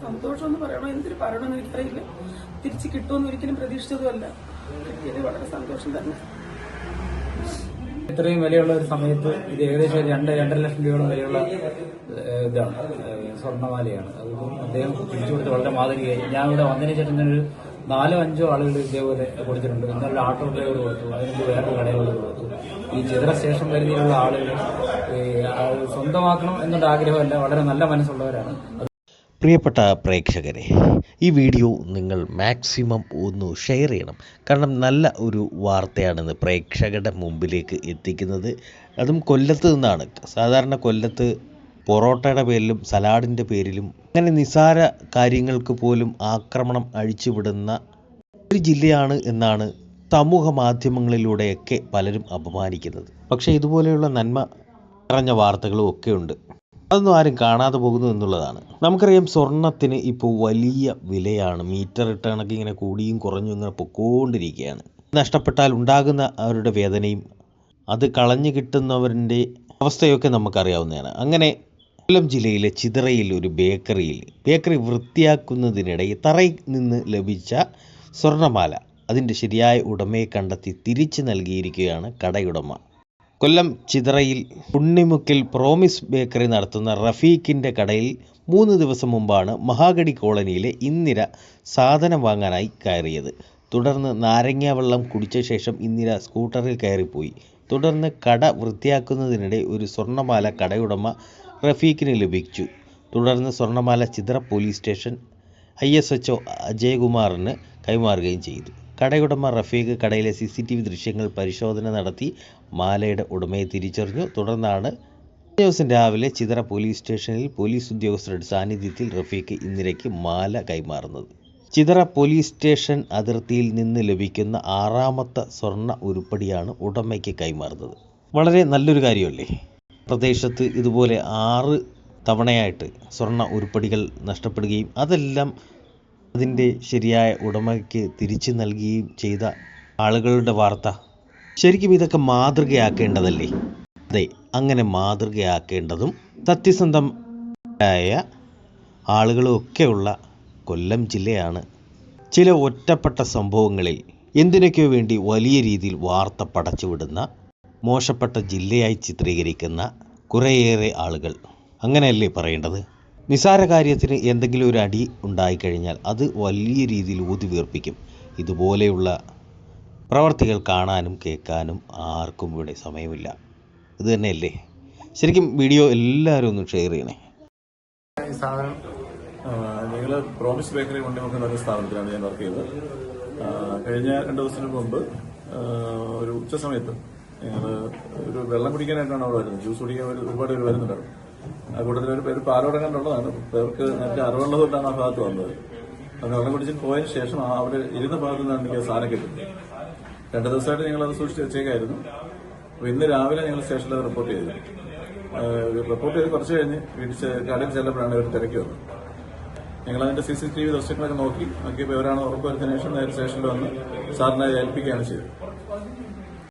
സന്തോഷം എന്ന് പറയണോ എന്തിനു പറയണമെന്ന് എനിക്കറിയില്ല. തിരിച്ച് കിട്ടുമെന്ന് ഒരിക്കലും പ്രതീക്ഷിച്ചതുമല്ല. കിട്ടിയത് വളരെ സന്തോഷം തന്നെ. ഇത്രയും വിലയുള്ള ഒരു സമയത്ത് ഇത് ഏകദേശം 2-2.5 ലക്ഷം രൂപയോളം വിലയുള്ള ഇതാണ്, സ്വർണ്ണമാലയാണ്. അതും അദ്ദേഹം തിരിച്ചു കൊടുത്ത് വളരെ മാതൃകയായി. ഞാൻ ഇവിടെ വന്നതിന് ശേഷം ഒരു 4-5 ആളുകൾ ഇതേപോലെ കൊടുത്തിട്ടുണ്ട്. ഇന്നലെ ആട്ടോ ഡ്രൈവർ കൊടുത്തു, അതിന് വേറൊരു കടകളിൽ കൊടുത്തു. ഈ ചിതറ സ്റ്റേഷൻ പരിധിയിലുള്ള ആളുകൾ സ്വന്തമാക്കണം എന്നുള്ള ആഗ്രഹമല്ല, വളരെ നല്ല മനസ്സുള്ളവരാണ്. പ്രിയപ്പെട്ട പ്രേക്ഷകരെ, ഈ വീഡിയോ നിങ്ങൾ മാക്സിമം ഒന്ന് ഷെയർ ചെയ്യണം. കാരണം നല്ല ഒരു വാർത്തയാണെന്ന് പ്രേക്ഷകരുടെ മുമ്പിലേക്ക് എത്തിക്കുന്നത്. അതും കൊല്ലത്ത് നിന്നാണ്. സാധാരണ കൊല്ലത്ത് പൊറോട്ടയുടെ പേരിലും സലാഡിൻ്റെ പേരിലും അങ്ങനെ നിസാര കാര്യങ്ങൾക്ക് പോലും ആക്രമണം അഴിച്ചുവിടുന്ന ഒരു ജില്ലയാണ് എന്നാണ് സമൂഹ മാധ്യമങ്ങളിലൂടെയൊക്കെ പലരും അപമാനിക്കുന്നത്. പക്ഷേ ഇതുപോലെയുള്ള നന്മ നിറഞ്ഞ വാർത്തകളും ഒക്കെ ഉണ്ട്. അതൊന്നും ആരും കാണാതെ പോകുന്നു എന്നുള്ളതാണ്. നമുക്കറിയാം, സ്വർണത്തിന് ഇപ്പോൾ വലിയ വിലയാണ്. മീറ്റർ ഇട്ട കണക്ക് ഇങ്ങനെ കൂടിയും കുറഞ്ഞും ഇങ്ങനെ പൊക്കോണ്ടിരിക്കുകയാണ്. നഷ്ടപ്പെട്ടാൽ ഉണ്ടാകുന്ന അവരുടെ വേദനയും അത് കളഞ്ഞു കിട്ടുന്നവരുടെ അവസ്ഥയൊക്കെ നമുക്കറിയാവുന്നതാണ്. അങ്ങനെ കൊല്ലം ജില്ലയിലെ ചിതറയിൽ ഒരു ബേക്കറി വൃത്തിയാക്കുന്നതിനിടെ തറയിൽ നിന്ന് ലഭിച്ച സ്വർണ്ണമാല അതിൻ്റെ ശരിയായ ഉടമയെ കണ്ടെത്തി തിരിച്ചു നൽകിയിരിക്കുകയാണ് കടയുടമ. കൊല്ലം ചിതറയിൽ ഉണ്ണിമുക്കിൽ പ്രോമിസ് ബേക്കറി നടത്തുന്ന റഫീഖിൻ്റെ കടയിൽ 3 ദിവസം മുമ്പാണ് മഹാഗണി കോളനിയിലെ ഇന്ദിര സാധനം വാങ്ങാനായി കയറിയത്. തുടർന്ന് നാരങ്ങ വെള്ളം കുടിച്ച ശേഷം ഇന്ദിര സ്കൂട്ടറിൽ കയറിപ്പോയി. തുടർന്ന് കട വൃത്തിയാക്കുന്നതിനിടെ ഒരു സ്വർണ്ണമാല കടയുടമ റഫീഖിന് ലഭിച്ചു. തുടർന്ന് സ്വർണ്ണമാല ചിതറ പോലീസ് സ്റ്റേഷൻ ISHO അജയകുമാറിന് കൈമാറുകയും ചെയ്തു. കടയുടമ റഫീഖ് കടയിലെ CCTV ദൃശ്യങ്ങൾ പരിശോധന നടത്തി മാലയുടെ ഉടമയെ തിരിച്ചറിഞ്ഞു. തുടർന്നാണ് ദിവസം രാവിലെ ചിതറ പോലീസ് സ്റ്റേഷനിൽ പോലീസ് ഉദ്യോഗസ്ഥരുടെ സാന്നിധ്യത്തിൽ റഫീഖ് ഇന്ദിരയ്ക്ക് മാല കൈമാറുന്നത്. ചിതറ പോലീസ് സ്റ്റേഷൻ അതിർത്തിയിൽ നിന്ന് ലഭിക്കുന്ന 6ാമത്തെ സ്വർണ്ണ ഉരുപ്പടിയാണ് ഉടമയ്ക്ക് കൈമാറുന്നത്. വളരെ നല്ലൊരു കാര്യമല്ലേ? പ്രദേശത്ത് ഇതുപോലെ 6 തവണയായിട്ട് സ്വർണ്ണ ഉരുപ്പടികൾ നഷ്ടപ്പെടുകയും അതെല്ലാം അതിൻ്റെ ശരിയായ ഉടമയ്ക്ക് തിരിച്ചു നൽകുകയും ചെയ്ത ആളുകളുടെ വാർത്ത. ശരിക്കും ഇതൊക്കെ മാതൃകയാക്കേണ്ടതല്ലേ? അതെ, അങ്ങനെ മാതൃകയാക്കേണ്ടതും സത്യസന്ധമായ ആളുകളൊക്കെയുള്ള കൊല്ലം ജില്ലയാണ്. ചില ഒറ്റപ്പെട്ട സംഭവങ്ങളിൽ എന്തിനൊക്കെയോ വേണ്ടി വലിയ രീതിയിൽ വാർത്ത പടച്ചുവിടുന്ന മോശപ്പെട്ട ജില്ലയായി ചിത്രീകരിക്കുന്ന കുറേയേറെ ആളുകൾ. അങ്ങനെയല്ലേ പറയേണ്ടത്? നിസാര കാര്യത്തിന് എന്തെങ്കിലും ഒരു അടി ഉണ്ടായിക്കഴിഞ്ഞാൽ അത് വലിയ രീതിയിൽ ഊതി വീർപ്പിക്കും. ഇതുപോലെയുള്ള പ്രവർത്തികൾ കാണാനും കേൾക്കാനും ആർക്കും ഇവിടെ സമയമില്ല. ഇത് തന്നെയല്ലേ? ശരിക്കും വീഡിയോ എല്ലാവരും ഒന്ന് ഷെയർ ചെയ്യണേ. ഈ സ്ഥാപനം ഞങ്ങൾ പ്രോമിസ് ബേക്കറി കൊണ്ടുവന്ന ഒരു സ്ഥാപനത്തിലാണ് ഞാൻ വർക്ക് ചെയ്തത്. കഴിഞ്ഞ 2 ദിവസത്തിന് മുമ്പ് ഒരു ഉച്ച സമയത്ത് ഞങ്ങൾ ഒരു വെള്ളം കുടിക്കാനായിട്ടാണ് അവിടെ വരുന്നത്. ജ്യൂസ് കുടിക്കാൻ ഒരുപാട് പേര് വരുന്നുണ്ടായിരുന്നു. ആ കൂട്ടത്തിൽ ഒരു പേര് പാലോടങ്ങാനുള്ളതാണ്. പേർക്ക് നേരത്തെ അറിവുള്ളതുകൊണ്ടാണ് ആ ഭാഗത്ത് വന്നത്. അത് വെള്ളം കുടിച്ച് പോയതിനു ശേഷം അവിടെ ഇരുന്ന ഭാഗത്ത് നിന്നാണ് എനിക്ക് സാധനം കിട്ടുന്നത്. 2 ദിവസമായിട്ട് ഞങ്ങൾ അത് സൂക്ഷിച്ച് വെച്ചേക്കായിരുന്നു. അപ്പോൾ ഇന്ന് രാവിലെ ഞങ്ങൾ സ്റ്റേഷനിൽ അത് റിപ്പോർട്ട് ചെയ്തു. റിപ്പോർട്ട് ചെയ്ത് കുറച്ച് കഴിഞ്ഞ് കടയിൽ ചെല്ലപ്പോഴാണ് ഇവർ തിരക്കി വന്നത്. ഞങ്ങൾ അതിന്റെ CCTV ദൃശ്യങ്ങളൊക്കെ നോക്കിയപ്പോൾ ഇവരാണ് ഉറപ്പ് വരുത്തിയതിനു ശേഷം നേരെ സ്റ്റേഷനിൽ വന്ന് സാറിനെ ഏൽപ്പിക്കുകയാണ് ചെയ്തത്.